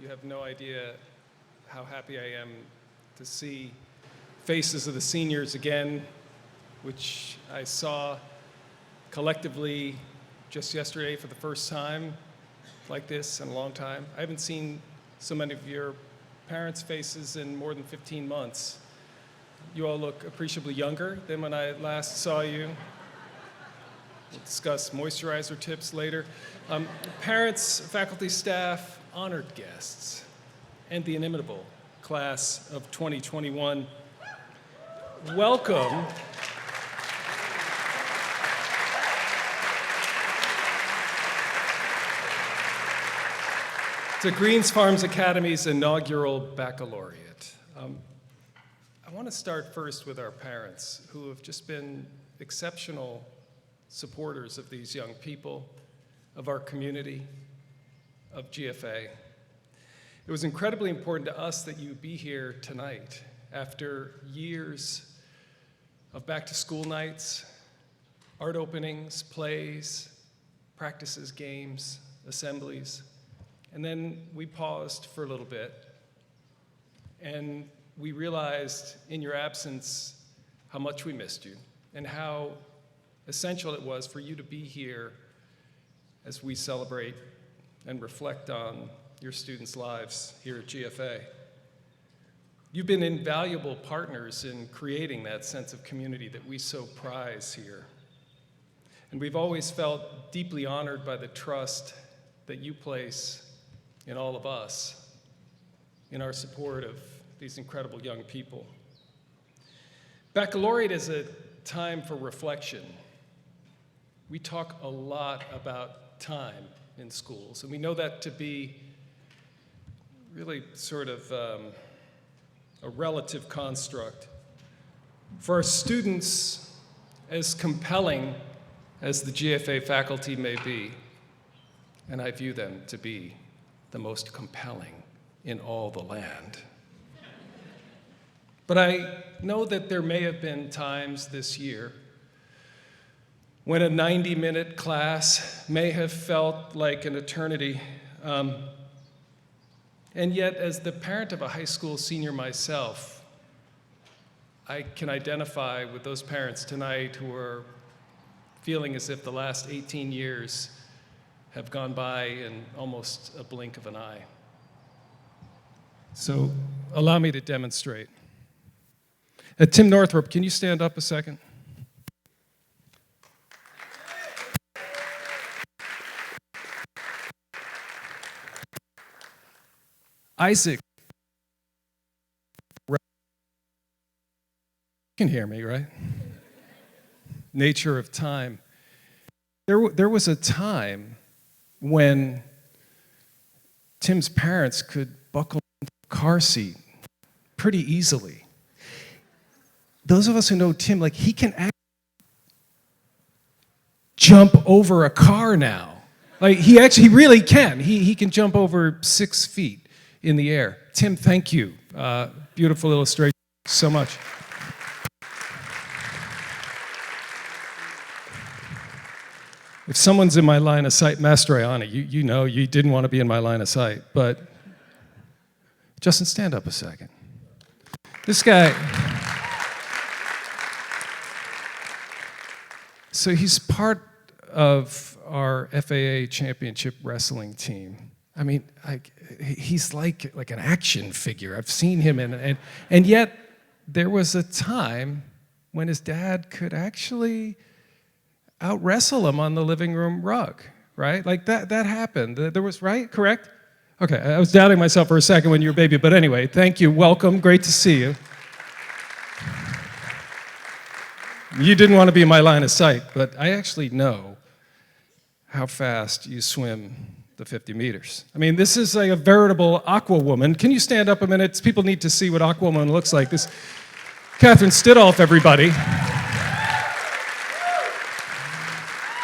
You have no idea how happy I am to see faces of the seniors again, which I saw collectively just yesterday for the first time like this in a long time. I haven't seen so many of your parents' faces in more than 15 months. You all look appreciably younger than when I last saw you. We'll discuss moisturizer tips later. Parents, faculty, staff, honored guests, and the inimitable class of 2021. Welcome to Greens Farms Academy's inaugural baccalaureate. I want to start first with our parents, who have just been exceptional supporters of these young people, of our community, of GFA. It was incredibly important to us that you be here tonight after years of back-to-school nights, art openings, plays, practices, games, assemblies. And then we paused for a little bit, and we realized in your absence how much we missed you and how essential it was for you to be here as we celebrate and reflect on your students' lives here at GFA. You've been invaluable partners in creating that sense of community that we so prize here. And we've always felt deeply honored by the trust that you place in all of us, in our support of these incredible young people. Baccalaureate is a time for reflection. We talk a lot about time in schools, and we know that to be really sort of a relative construct. For our students, as compelling as the GFA faculty may be, and I view them to be the most compelling in all the land. But I know that there may have been times this year when a 90-minute class may have felt like an eternity. And yet, as the parent of a high school senior myself, I can identify with those parents tonight who are feeling as if the last 18 years have gone by in almost a blink of an eye. So allow me to demonstrate. Tim Northrup, can you stand up a second? Isaac, you can hear me, right? Nature of time. There was a time when Tim's parents could buckle into the car seat pretty easily. Those of us who know Tim, like, he can actually jump over a car now. Like, he really can. He can jump over 6 feet in the air. Tim, thank you. Beautiful illustration. So much. If someone's in my line of sight, Master Ayana, you know you didn't want to be in my line of sight, but Justin, stand up a second. This guy, so he's part of our FAA championship wrestling team. I mean, he's like an action figure. I've seen him and yet there was a time when his dad could actually out-wrestle him on the living room rug, right? Like that happened. There was, right? Correct? Okay, I was doubting myself for a second when you were a baby, but anyway, thank you, welcome, great to see you. You didn't want to be in my line of sight, but I actually know how fast you swim the 50 meters. I mean, this is like a veritable Aqua Woman. Can you stand up a minute? People need to see what Aqua Woman looks like. This, Catherine Stidolf, everybody.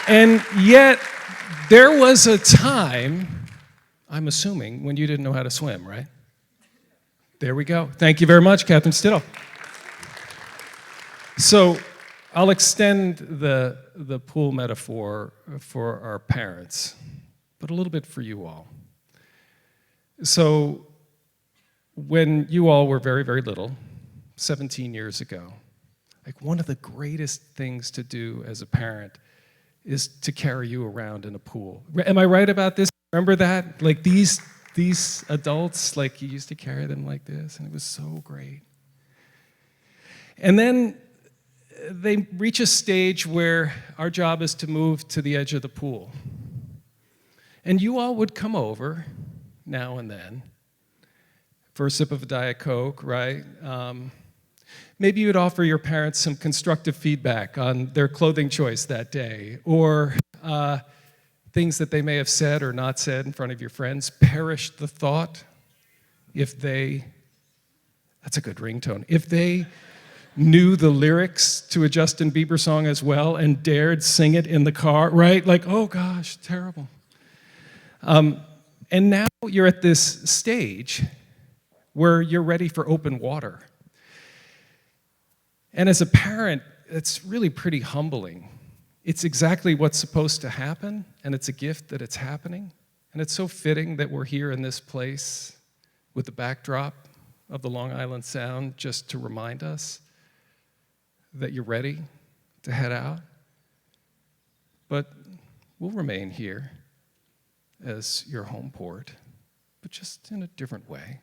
And yet, there was a time, I'm assuming, when you didn't know how to swim, right? There we go. Thank you very much, Catherine Stidolf. So I'll extend the pool metaphor for our parents, but a little bit for you all. So when you all were very, very little, 17 years ago, like one of the greatest things to do as a parent is to carry you around in a pool. Am I right about this? Remember that? Like these adults, like you used to carry them like this, and it was so great. And then they reach a stage where our job is to move to the edge of the pool. And you all would come over now and then for a sip of a Diet Coke, right? Maybe you'd offer your parents some constructive feedback on their clothing choice that day, or things that they may have said or not said in front of your friends. Perish the thought if they, that's a good ringtone, if they knew the lyrics to a Justin Bieber song as well and dared sing it in the car, right? Like, oh gosh, terrible. And now you're at this stage where you're ready for open water. And as a parent, it's really pretty humbling. It's exactly what's supposed to happen, and it's a gift that it's happening. And it's so fitting that we're here in this place with the backdrop of the Long Island Sound just to remind us that you're ready to head out. But we'll remain here as your home port, but just in a different way.